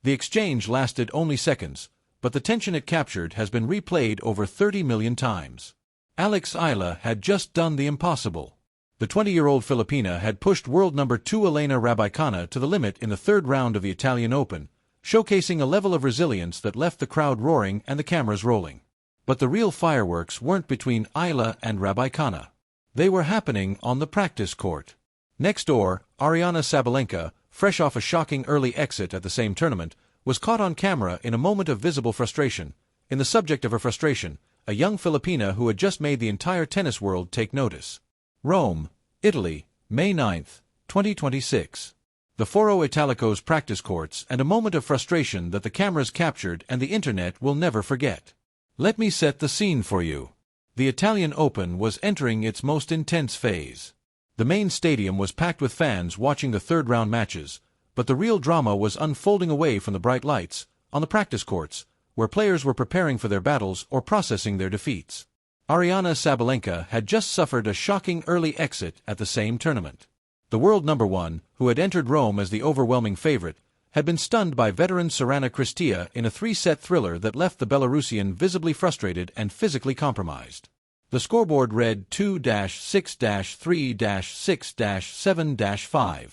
The exchange lasted only seconds, but the tension it captured has been replayed over 30 million times. Alex Eala had just done the impossible. The 20-year-old Filipina had pushed world number 2 Elena Rabaicana to the limit in the third round of the Italian Open, showcasing a level of resilience that left the crowd roaring and the cameras rolling. But the real fireworks weren't between Eala and Rabaicana. They were happening on the practice court. Next door, Aryna Sabalenka, fresh off a shocking early exit at the same tournament, was caught on camera in a moment of visible frustration. In the subject of her frustration, a young Filipina who had just made the entire tennis world take notice. Rome, Italy, May 9, 2026. The Foro Italico's practice courts and a moment of frustration that the cameras captured and the internet will never forget. Let me set the scene for you. The Italian Open was entering its most intense phase. The main stadium was packed with fans watching the third-round matches, but the real drama was unfolding away from the bright lights, on the practice courts, where players were preparing for their battles or processing their defeats. Aryna Sabalenka had just suffered a shocking early exit at the same tournament. The world number 1, who had entered Rome as the overwhelming favorite, had been stunned by veteran Sorana Cristea in a 3-set thriller that left the Belarusian visibly frustrated and physically compromised. The scoreboard read 2-6-3-6-7-5.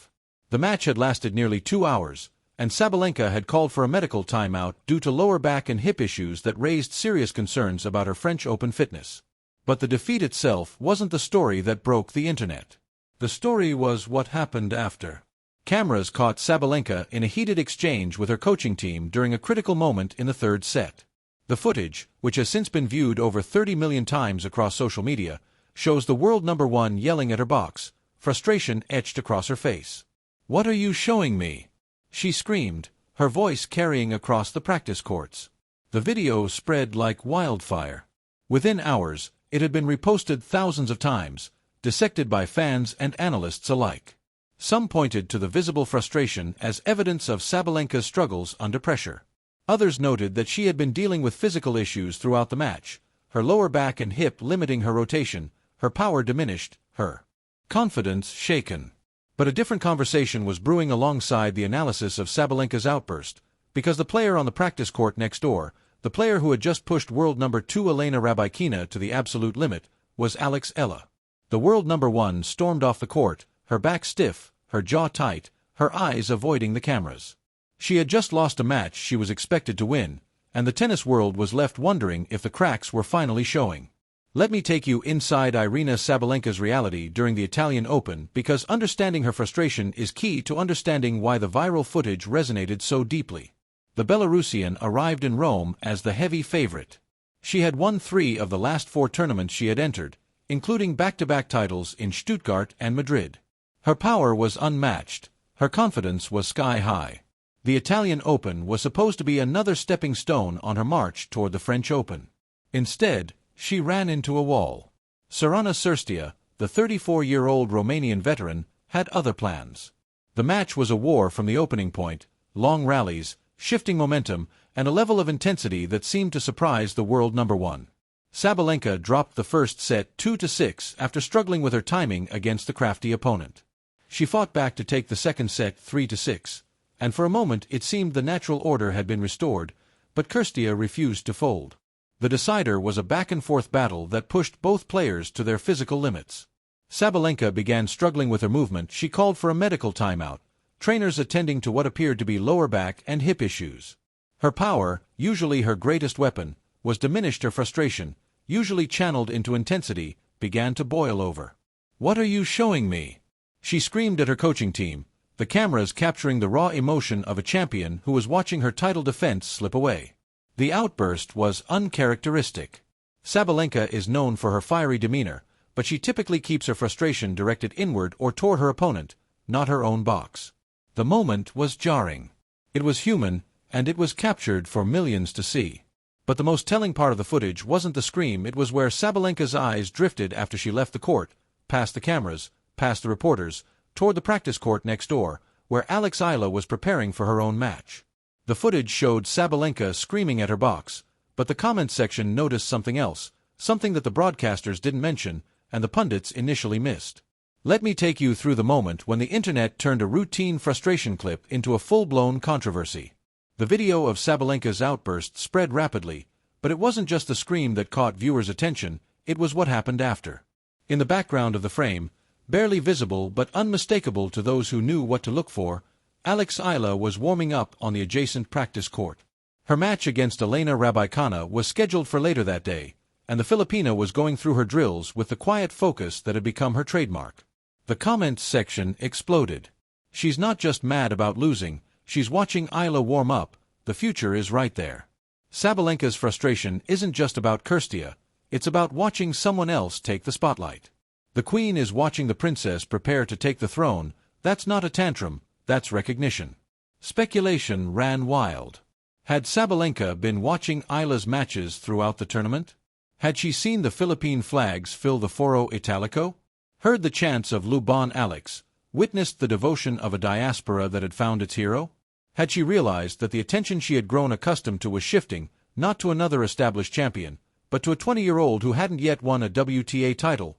The match had lasted nearly 2 hours, and Sabalenka had called for a medical timeout due to lower back and hip issues that raised serious concerns about her French Open fitness. But the defeat itself wasn't the story that broke the internet. The story was what happened after. Cameras caught Sabalenka in a heated exchange with her coaching team during a critical moment in the third set. The footage, which has since been viewed over 30 million times across social media, shows the world number 1 yelling at her box, frustration etched across her face. "What are you showing me?" she screamed, her voice carrying across the practice courts. The video spread like wildfire. Within hours, it had been reposted thousands of times, dissected by fans and analysts alike. Some pointed to the visible frustration as evidence of Sabalenka's struggles under pressure. Others noted that she had been dealing with physical issues throughout the match, her lower back and hip limiting her rotation, her power diminished, her confidence shaken. But a different conversation was brewing alongside the analysis of Sabalenka's outburst, because the player on the practice court next door, the player who had just pushed world number 2 Elena Rabaicina to the absolute limit, was Alex Eala. The world number 1 stormed off the court, her back stiff, her jaw tight, her eyes avoiding the cameras. She had just lost a match she was expected to win, and the tennis world was left wondering if the cracks were finally showing. Let me take you inside Aryna Sabalenka's reality during the Italian Open, because understanding her frustration is key to understanding why the viral footage resonated so deeply. The Belarusian arrived in Rome as the heavy favorite. She had won 3 of the last 4 tournaments she had entered, including back-to-back titles in Stuttgart and Madrid. Her power was unmatched, her confidence was sky-high. The Italian Open was supposed to be another stepping stone on her march toward the French Open. Instead, she ran into a wall. Sorana Cristea, the 34-year-old Romanian veteran, had other plans. The match was a war from the opening point, long rallies, shifting momentum, and a level of intensity that seemed to surprise the world number 1. Sabalenka dropped the first set 2-6 after struggling with her timing against the crafty opponent. She fought back to take the second set 3-6, and for a moment it seemed the natural order had been restored, but Cristea refused to fold. The decider was a back-and-forth battle that pushed both players to their physical limits. Sabalenka began struggling with her movement. She called for a medical timeout, trainers attending to what appeared to be lower back and hip issues. Her power, usually her greatest weapon, was diminished. Her frustration, usually channeled into intensity, began to boil over. "What are you showing me?" she screamed at her coaching team, the cameras capturing the raw emotion of a champion who was watching her title defense slip away. The outburst was uncharacteristic. Sabalenka is known for her fiery demeanor, but she typically keeps her frustration directed inward or toward her opponent, not her own box. The moment was jarring. It was human, and it was captured for millions to see. But the most telling part of the footage wasn't the scream, it was where Sabalenka's eyes drifted after she left the court, past the cameras, past the reporters, toward the practice court next door, where Alex Eala was preparing for her own match. The footage showed Sabalenka screaming at her box, but the comments section noticed something else, something that the broadcasters didn't mention, and the pundits initially missed. Let me take you through the moment when the internet turned a routine frustration clip into a full-blown controversy. The video of Sabalenka's outburst spread rapidly, but it wasn't just the scream that caught viewers' attention, it was what happened after. In the background of the frame, barely visible but unmistakable to those who knew what to look for, Alex Eala was warming up on the adjacent practice court. Her match against Elena Rabaikina was scheduled for later that day, and the Filipina was going through her drills with the quiet focus that had become her trademark. The comments section exploded. "She's not just mad about losing, she's watching Eala warm up, the future is right there." Sabalenka's frustration isn't just about Kirstia, it's about watching someone else take the spotlight. The queen is watching the princess prepare to take the throne. That's not a tantrum, that's recognition. Speculation ran wild. Had Sabalenka been watching Eala's matches throughout the tournament? Had she seen the Philippine flags fill the Foro Italico? Heard the chants of Luban Alex? Witnessed the devotion of a diaspora that had found its hero? Had she realized that the attention she had grown accustomed to was shifting, not to another established champion, but to a 20-year-old who hadn't yet won a WTA title?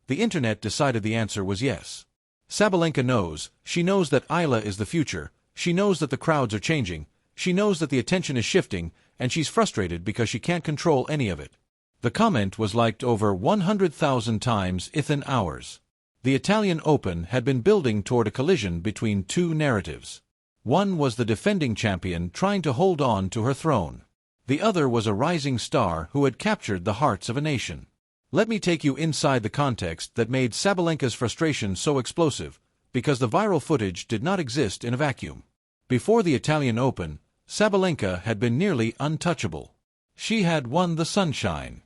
The internet decided the answer was yes. Sabalenka knows, she knows that Eala is the future, she knows that the crowds are changing, she knows that the attention is shifting, and she's frustrated because she can't control any of it. The comment was liked over 100,000 times within hours. The Italian Open had been building toward a collision between two narratives. One was the defending champion trying to hold on to her throne. The other was a rising star who had captured the hearts of a nation. Let me take you inside the context that made Sabalenka's frustration so explosive, because the viral footage did not exist in a vacuum. Before the Italian Open, Sabalenka had been nearly untouchable. She had won the Sunshine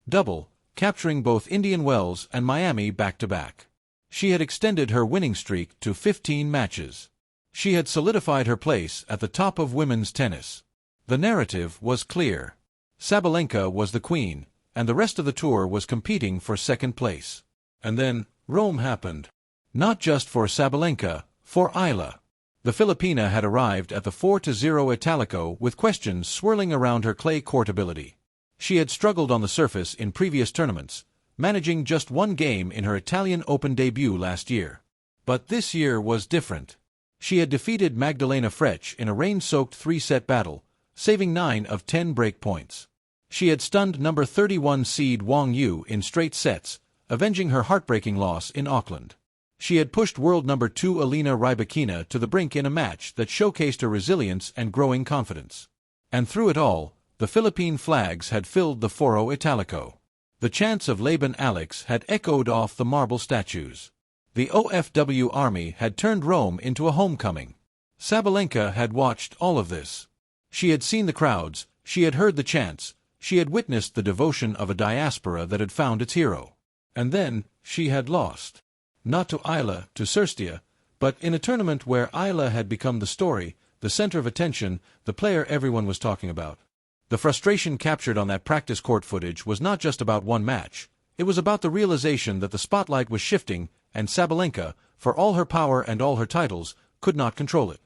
Double, capturing both Indian Wells and Miami back-to-back. She had extended her winning streak to 15 matches. She had solidified her place at the top of women's tennis. The narrative was clear. Sabalenka was the queen, and the rest of the tour was competing for second place. And then, Rome happened. Not just for Sabalenka, for Eala. The Filipina had arrived at the 4-0 Italico with questions swirling around her clay court ability. She had struggled on the surface in previous tournaments, managing just one game in her Italian Open debut last year. But this year was different. She had defeated Magdalena Frech in a rain-soaked 3-set battle, saving 9 of 10 break points. She had stunned number 31 seed Wang Yu in straight sets, avenging her heartbreaking loss in Auckland. She had pushed world number 2 Elena Rybakina to the brink in a match that showcased her resilience and growing confidence. And through it all, the Philippine flags had filled the Foro Italico. The chants of Laban Alex had echoed off the marble statues. The OFW army had turned Rome into a homecoming. Sabalenka had watched all of this. She had seen the crowds, she had heard the chants, she had witnessed the devotion of a diaspora that had found its hero. And then, she had lost. Not to Eala, to Kirstia, but in a tournament where Eala had become the story, the center of attention, the player everyone was talking about. The frustration captured on that practice court footage was not just about one match, it was about the realization that the spotlight was shifting, and Sabalenka, for all her power and all her titles, could not control it.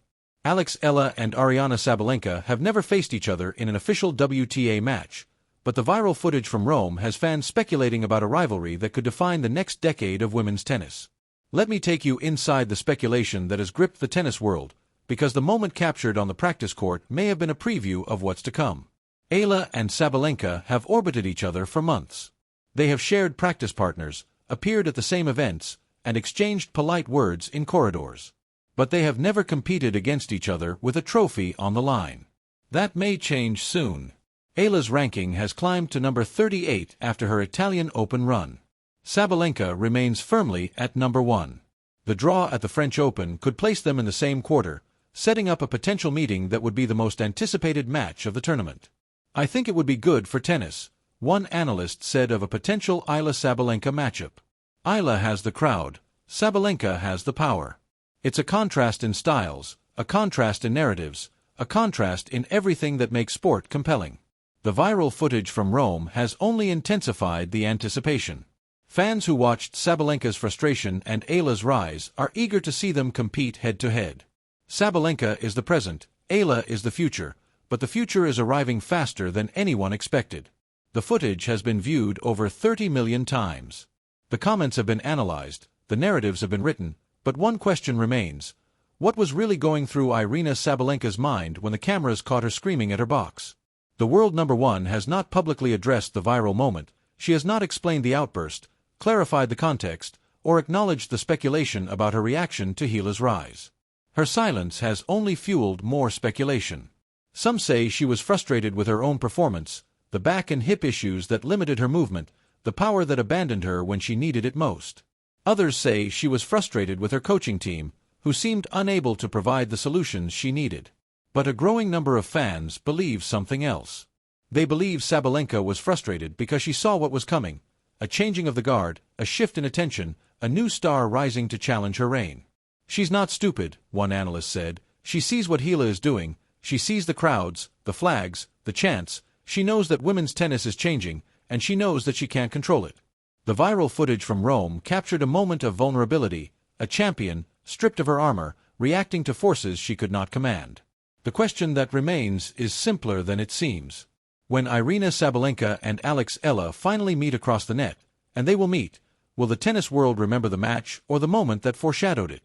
Alex Eala and Ariana Sabalenka have never faced each other in an official WTA match, but the viral footage from Rome has fans speculating about a rivalry that could define the next decade of women's tennis. Let me take you inside the speculation that has gripped the tennis world, because the moment captured on the practice court may have been a preview of what's to come. Eala and Sabalenka have orbited each other for months. They have shared practice partners, appeared at the same events, and exchanged polite words in corridors. But they have never competed against each other with a trophy on the line. That may change soon. Eala's ranking has climbed to number 38 after her Italian Open run. Sabalenka remains firmly at number 1. The draw at the French Open could place them in the same quarter, setting up a potential meeting that would be the most anticipated match of the tournament. "I think it would be good for tennis," one analyst said of a potential Eala-Sabalenka matchup. Eala has the crowd, Sabalenka has the power. It's a contrast in styles, a contrast in narratives, a contrast in everything that makes sport compelling. The viral footage from Rome has only intensified the anticipation. Fans who watched Sabalenka's frustration and Eala's rise are eager to see them compete head-to-head. Sabalenka is the present, Eala is the future, but the future is arriving faster than anyone expected. The footage has been viewed over 30 million times. The comments have been analyzed, the narratives have been written, but one question remains: What was really going through Aryna Sabalenka's mind when the cameras caught her screaming at her box? The world number one has not publicly addressed the viral moment, she has not explained the outburst, clarified the context, or acknowledged the speculation about her reaction to Eala's rise. Her silence has only fueled more speculation. Some say she was frustrated with her own performance, the back and hip issues that limited her movement, the power that abandoned her when she needed it most. Others say she was frustrated with her coaching team, who seemed unable to provide the solutions she needed. But a growing number of fans believe something else. They believe Sabalenka was frustrated because she saw what was coming, a changing of the guard, a shift in attention, a new star rising to challenge her reign. She's not stupid, one analyst said. She sees what Eala is doing, she sees the crowds, the flags, the chants, she knows that women's tennis is changing, and she knows that she can't control it. The viral footage from Rome captured a moment of vulnerability, a champion, stripped of her armor, reacting to forces she could not command. The question that remains is simpler than it seems. When Aryna Sabalenka and Alex Eala finally meet across the net, and they will meet, will the tennis world remember the match or the moment that foreshadowed it?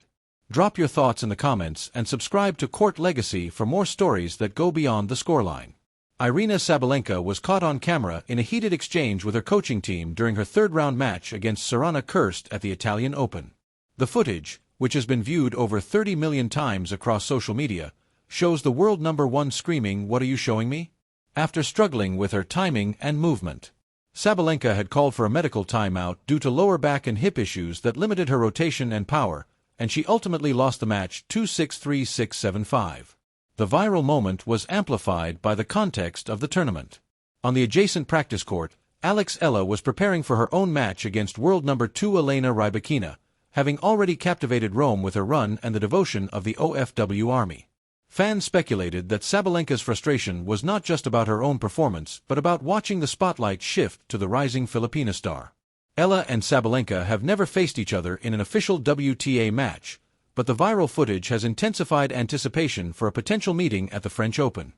Drop your thoughts in the comments and subscribe to Court Legacy for more stories that go beyond the scoreline. Aryna Sabalenka was caught on camera in a heated exchange with her coaching team during her third-round match against Sorana Kirst at the Italian Open. The footage, which has been viewed over 30 million times across social media, shows the world number one screaming, "What are you showing me?" after struggling with her timing and movement. Sabalenka had called for a medical timeout due to lower back and hip issues that limited her rotation and power, and she ultimately lost the match 2-6-3-6-7-5. The viral moment was amplified by the context of the tournament. On the adjacent practice court, Alex Eala was preparing for her own match against world number 2 Elena Rybakina, having already captivated Rome with her run and the devotion of the OFW army. Fans speculated that Sabalenka's frustration was not just about her own performance but about watching the spotlight shift to the rising Filipina star. Eala and Sabalenka have never faced each other in an official WTA match, but the viral footage has intensified anticipation for a potential meeting at the French Open.